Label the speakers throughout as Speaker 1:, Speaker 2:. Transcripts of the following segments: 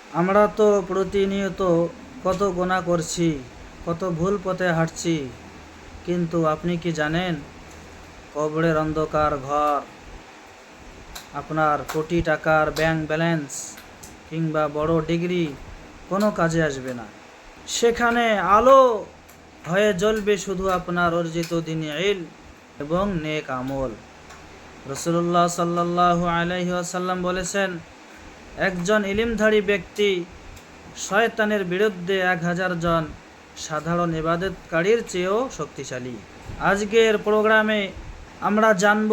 Speaker 1: আমরা তো প্রতিনিয়ত কত গুনাহ করছি, কত ভুল পথে হাঁটছি, কিন্তু আপনি কি জানেন কবরের অন্ধকার ঘর আপনার কোটি টাকার ব্যাংক ব্যালেন্স কিংবা বড় ডিগ্রি কোনো কাজে আসবে না। সেখানে আলো হয়ে জ্বলবে শুধু আপনার অর্জিত দ্বীনি ইলম এবং নেক আমল। রাসূলুল্লাহ সাল্লাল্লাহু আলাইহি ওয়াসাল্লাম বলেছেন, একজন ইলমধারী ব্যক্তি শয়তানের বিরুদ্ধে 1000 জন সাধারণ ইবাদতকারীর চেয়েও শক্তিশালী। আজকের প্রোগ্রামে আমরা জানব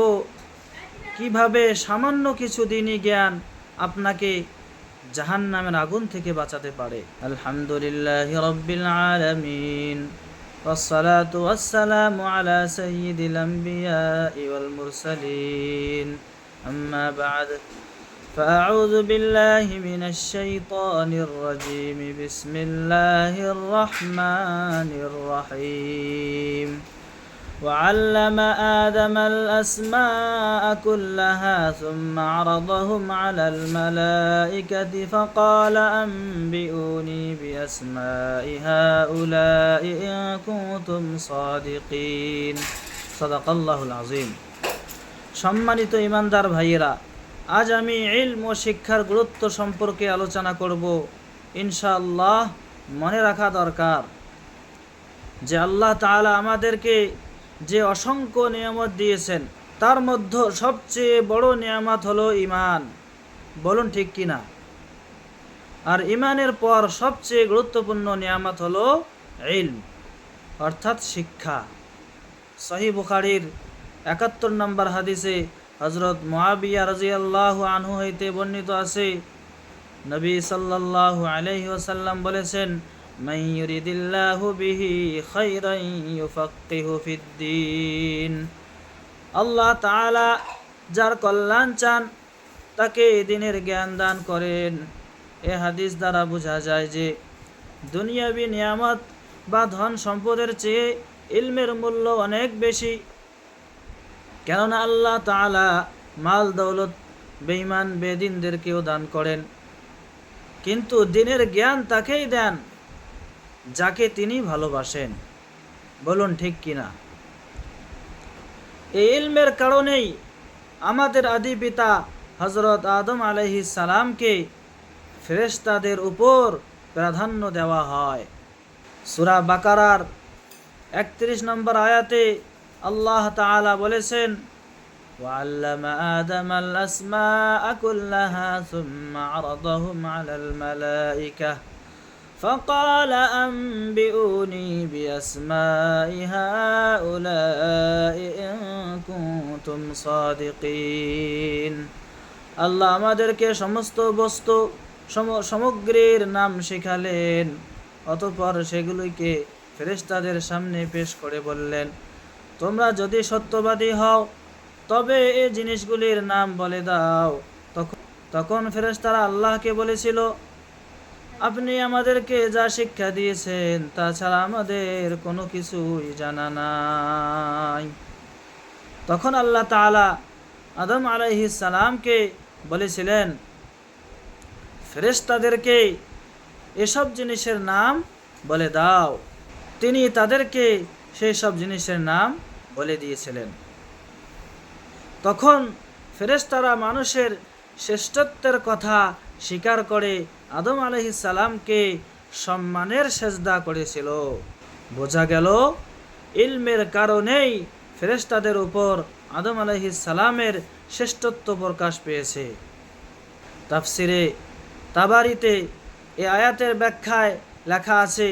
Speaker 1: কিভাবে সামান্য কিছু দ্বীনি জ্ঞান আপনাকে জাহান্নামের আগুন থেকে বাঁচাতে পারে। আলহামদুলিল্লাহি রাব্বিল আলামিন, ওয়াসসালাতু ওয়াসসালামু আলা সাইয়্যিদিল আমবিয়াই ওয়াল মুরসালিন, আম্মা বা'দ। فأعوذ بالله من الشيطان الرجيم. بسم الله الرحمن الرحيم. وعلم آدم الأسماء كلها ثم عرضهم على الملائكة فقال أنبئوني بأسماء هؤلاء إن كنتم صادقين. صدق الله العظيم. সম্মানিত ইমানদার ভাইয়েরা, আজ আমি ইলম ও শিক্ষার গুরুত্ব সম্পর্কে আলোচনা করব। ইনশাআল্লাহ মনে রাখা দরকার যে আল্লাহ তাআলা আমাদেরকে যে অসংখ্য নিয়ামত দিয়েছেন তার মধ্যে সবচেয়ে বড় নিয়ামত হলো ঈমান। বলুন ঠিক কিনা? আর ঈমানের পর সবচেয়ে গুরুত্বপূর্ণ নিয়ামত হলো ইলম, অর্থাৎ শিক্ষা। সহিহ বুখারীর ৭১ নম্বর হাদিসে হযরত মুআবিয়া রাদিয়াল্লাহু আনহু হইতে বর্ণিত আছে, নবী সাল্লাল্লাহু আলাইহি ওয়াসাল্লাম বলেছেন, মান ইউরিদিল্লাহু বিহি খায়রান ইউফাক্কিহু ফিদ্দীন। আল্লাহ তাআলা যার কল্যাণ চান তাকে দ্বীনের জ্ঞান দান করেন। এ হাদিস দ্বারা বোঝা যায় যে দুনিয়াবি নিয়ামত বা ধন সম্পদের চেয়ে ইলমের মূল্য অনেক বেশি। কেননা আল্লাহ তাআলা মাল দৌলত বেঈমান বেদিনদেরকেও দান করেন, কিন্তু দ্বীনের জ্ঞান তাকেই দেন যাকে তিনি ভালোবাসেন। বলুন ঠিক কিনা? এই ইলমের কারণেই আমাদের আদি পিতা হযরত আদম আলাইহিস সালামকে ফেরেশতাদের উপর প্রাধান্য দেওয়া হয়। সূরা বাকারার ৩১ নম্বর আয়াতে আল্লাহ তাআলা বলেছেন, ওয়াল্লামা আদামাল আসমাআ কুল্লাহা সুম্মা আরাদাহুম আলাল মালাইকাহ فقال أنبئوني بأسماء هؤلاء إن كنتم صادقين. আল্লাহ আমাদেরকে সমস্ত বস্তু সামগ্রীর নাম শেখালেন, অতঃপর সেগুলিকে ফেরেশতাদের সামনে পেশ করে বললেন, তোমরা যদি সত্যবাদী হও তবে এই জিনিসগুলির নাম বলে দাও। তখন ফেরেশতারা আল্লাহকে বলেছিল, আপনি আমাদেরকে যা শিক্ষা দিয়েছেন তা ছাড়া আমাদের কোনো কিছুই জানা নাই। তখন আল্লাহ তাআলা আদম আলাইহিস সালামকে বলেছিলেন, ফেরেশতাদেরকে এসব জিনিসের নাম বলে দাও। তিনি তাদেরকে সেই সব জিনিসের নাম বলে দিয়েছিলেন। তখন ফেরেশতারা মানুষের শ্রেষ্ঠত্বের কথা স্বীকার করে আদম আলাইহিস সালামকে সম্মানের সেজদা করেছিল। বোঝা গেল ইলমের কারণেই ফেরেশতাদের উপর আদম আলাইহিস সালামের শ্রেষ্ঠত্ব প্রকাশ পেয়েছে। তাফসিরে তাবারিতে এই আয়াতের ব্যাখ্যায় লেখা আছে,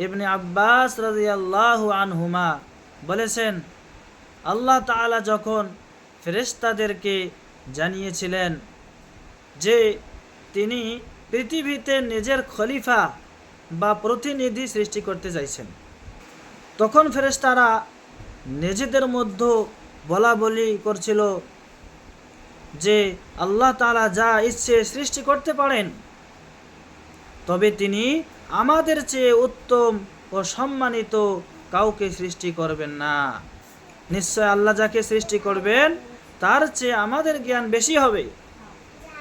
Speaker 1: ইবনে আব্বাস রাদিয়াল্লাহু আনহুমা বলেছেন, আল্লাহ তাআলা যখন ফেরেশতাদেরকে জানিয়েছিলেন যে তিনি পৃথিবীতে নিজের খলিফা বা প্রতিনিধি সৃষ্টি করতে চাইছেন, তখন ফেরেশতারা নিজেদের মধ্যে বলা বলি করছিল যে আল্লাহ তাআলা যা ইচ্ছে সৃষ্টি করতে পারেন, তবে তিনি আমাদের চেয়ে উত্তম ও সম্মানিত কাউকে সৃষ্টি করবেন না। নিশ্চয় আল্লাহ যাকে সৃষ্টি করবেন তার চেয়ে আমাদের জ্ঞান বেশি হবে,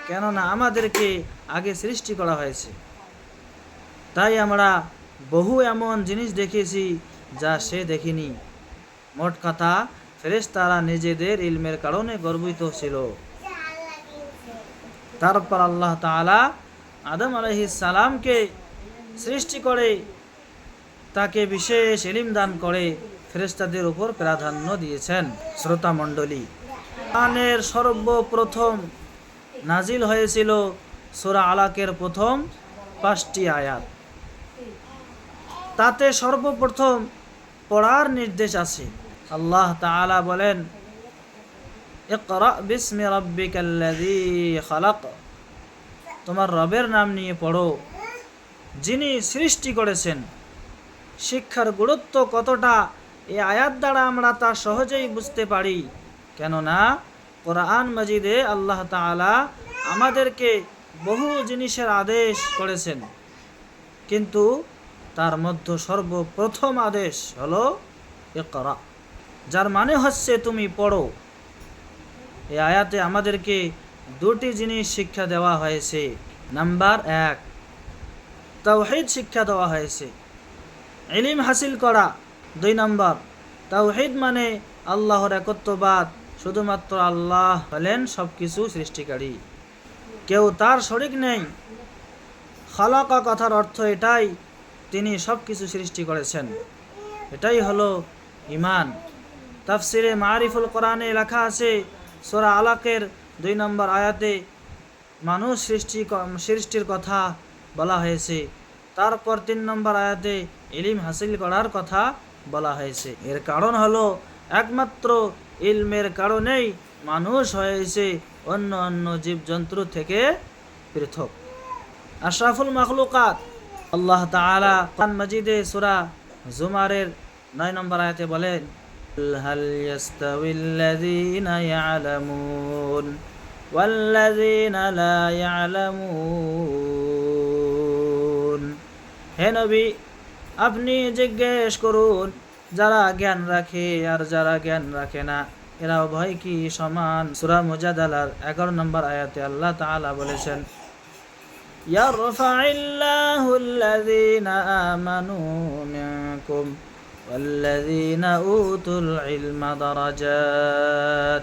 Speaker 1: কেননা আমাদেরকে আগে সৃষ্টি করা হয়েছে। তাই আমরা বহু এমন জিনিস দেখেছি যা সে দেখিনি। মোট কথা, ফেরেশতারা নিজেদের ইলমের কারণে গর্বিত ছিল। তারপর আল্লাহ তাআলা আদম আলাইহিস সালামকে সৃষ্টি করে তাকে বিশেষ ইলম দান করে ফেরেশতাদের উপর প্রাধান্য দিয়েছেন। শ্রোতা মণ্ডলী, কোরআনের সর্বপ্রথম নাজিল হয়েছিল সূরা আলাকের প্রথম 5টি আয়াত। তাতে সর্বপ্রথম পড়ার নির্দেশ আছে। আল্লাহ তাআলা বলেন, ইকরা বিসমি রাব্বিকাল্লাযী খালাক, তোমার রবের নাম নিয়ে পড়ো যিনি সৃষ্টি করেছেন। শিক্ষার গুরুত্ব কতটা এই আয়াত দ্বারা আমরা তা সহজেই বুঝতে পারি। কেননা কোরআন মাজিদে আল্লাহ তাআলা আমাদেরকে বহু জিনিসের আদেশ করেছেন, কিন্তু তার মধ্যে সর্বপ্রথম আদেশ হলো ইকরা, যার মানে হচ্ছে তুমি পড়ো। এই আয়াতে আমাদেরকে দুটি জিনিস শিক্ষা দেওয়া হয়েছে। নাম্বার 1, তাওহীদ শিক্ষা দেওয়া হয়েছে, ইলম হাসিল করা। 2 নম্বর, তাওহীদ মানে আল্লাহর একত্ববাদ, শুধুমাত্র আল্লাহ হলেন সবকিছু সৃষ্টিকারী, কেউ তার শরীক নেই। খালাকা কথার অর্থ এটাই, তিনি সবকিছু সৃষ্টি করেছেন। এটাই হলো ঈমান। তাফসিরে মারিফুল কোরআনে লেখা আছে, সূরা আলাকের 2 নম্বর আয়াতে মানুষ সৃষ্টির কথা বলা হয়েছে। তারপর 3 নম্বর আয়াতে ইলম হাসিল করার কথা বলা হয়েছে। এর কারণ হলো একমাত্র ইলমের কারণেই মানুষ হয়েছে অন্য অন্য জীবজন্তু থেকে পৃথক, আশরাফুল মাখলুকাত। আল্লাহ তাআলা কোরআন মাজিদে সূরা জুমারের 9 নম্বর আয়াতে বলেন, হাল ইয়াস্তাউিল্লাযীনা ইয়ালামুন ওয়াল্লাযীনা লা ইয়ালামুন। হে নবী, আপনি জিজ্ঞেস করুন, যারা জ্ঞান রাখে আর যারা জ্ঞান রাখে না, এরা উভয় কি সমান? সূরা মুজাদালার 11 নম্বর আয়াতে আল্লাহ তাআলা বলেছেন, ইয়ারফাইল্লাহুল্লাযীনা আমানু মিনকুম ওয়াল্লাযীনা উতুল ইলমা দারাজাত।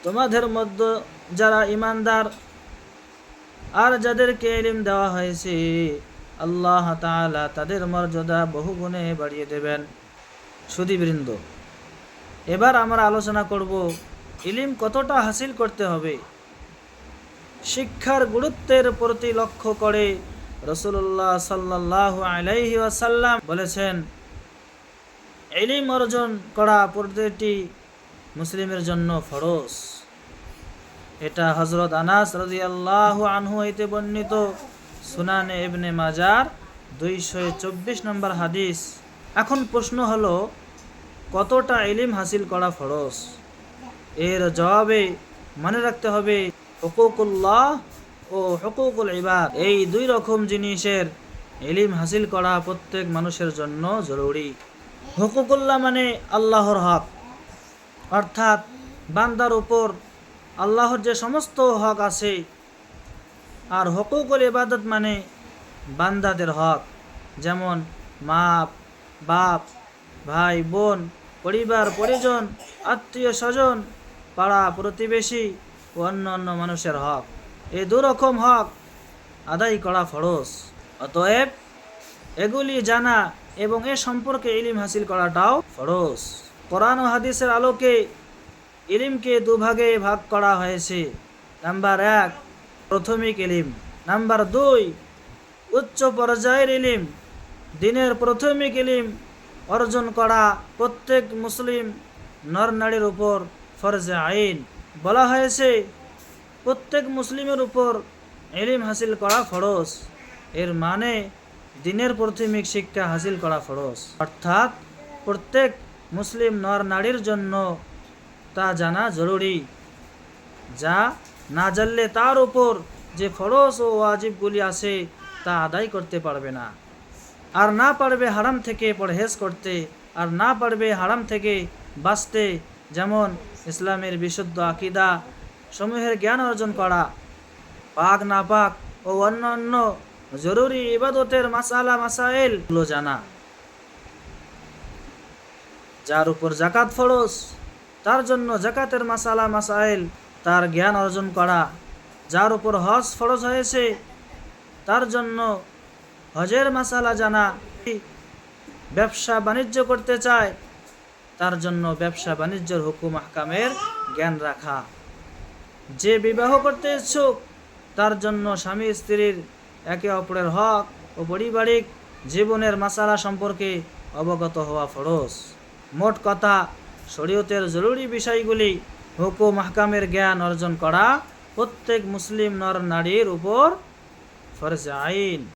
Speaker 1: তোমাদের মধ্যে যারা ঈমানদার আর যাদেরকে ইলম দেওয়া হয়েছে, আল্লাহ তাআলা তাদের মর্যাদা বহুগুণে বাড়িয়ে দেবেন। সুধীবৃন্দ, এবার আমরা আলোচনা করব ইলম কতটা হাসিল করতে হবে। শিক্ষার গুরুত্বের প্রতি লক্ষ্য করে রাসূলুল্লাহ সাল্লাল্লাহু আলাইহি ওয়াসাল্লাম বলেছেন, ইলম অর্জন করা প্রতিটি মুসলিমের জন্য ফরজ। এটা হযরত আনাস রাদিয়াল্লাহু আনহু হইতে বর্ণিত, সুনানে ইবনে মাজার 224 নম্বর হাদিস। এখন প্রশ্ন হলো, কতটা ইলম হাসিল করা ফরজ? এর জবাবে মনে রাখতে হবে হুকুকুল্লাহ ও হুকুকুল ইবাদ, এই 2 রকম জিনিসের ইলম হাসিল করা প্রত্যেক মানুষের জন্য জরুরি। হুকুকুল্লাহ মানে আল্লাহর হক, অর্থাৎ বান্দার উপর আল্লাহর যে সমস্ত হক আছে। আর হুকুকুল ইবাদত মানে বান্দাদের হক, যেমন মা বাপ, ভাই বোন, পরিবার পরিজন, আত্মীয় স্বজন, পাড়া প্রতিবেশী ও অন্য অন্য মানুষের হক। এই 2 রকম হক আদায় করা ফরজ। অতএব এগুলি জানা এবং এ সম্পর্কে ইলম হাসিল করাটাও ফরজ। কোরআন ও হাদিসের আলোকে ইলমকে 2 ভাগে ভাগ করা হয়েছে। নাম্বার 1, প্রাথমিক ইলম। নাম্বার 2, উচ্চ পর্যায়ের ইলম। দ্বীনের প্রাথমিক ইলম অর্জন করা প্রত্যেক মুসলিম নর নারীর উপর ফরজে আইন। বলা হয়েছে প্রত্যেক মুসলিমের উপর ইলম হাসিল করা ফরজ। এর মানে দ্বীনের প্রাথমিক শিক্ষা হাসিল করা ফরজ, অর্থাৎ প্রত্যেক মুসলিম নর নারীর জন্য তা জানা জরুরি। যা না জানলে তার উপর যে ফরজ ও ওয়াজিবগুলি আছে তা আদায় করতে পারবে না। আর না পারবে হারাম থেকে পরহেজ করতে, আর না পারবে হারাম থেকে বাঁচতে। যেমন ইসলামের বিশুদ্ধ আকীদা সমূহের জ্ঞান অর্জন করা, পাক না পাক ও অন্যান্য জরুরি ইবাদতের মাসালা মাসাইল গুলো জানা। যার উপর জাকাত ফরজ তার জন্য জাকাতের মাসালা মাসাইল তার জ্ঞান অর্জন করা। যার উপর হজ ফরজ হয়েছে তার জন্য হজের মাসালা জানা। ব্যবসা বাণিজ্য করতে চায় তার জন্য ব্যবসা বাণিজ্যের হুকুম আহকামের জ্ঞান রাখা। যে বিবাহ করতে ইচ্ছুক তার জন্য স্বামী স্ত্রীর একে অপরের হক ও পারিবারিক জীবনের মাসালা সম্পর্কে অবগত হওয়া ফরজ। মোট কথা, শরীয়তের জরুরি বিষয়গুলি হুকুম আহকামের জ্ঞান অর্জন করা প্রত্যেক মুসলিম নর নারীর উপর ফরজ আইন।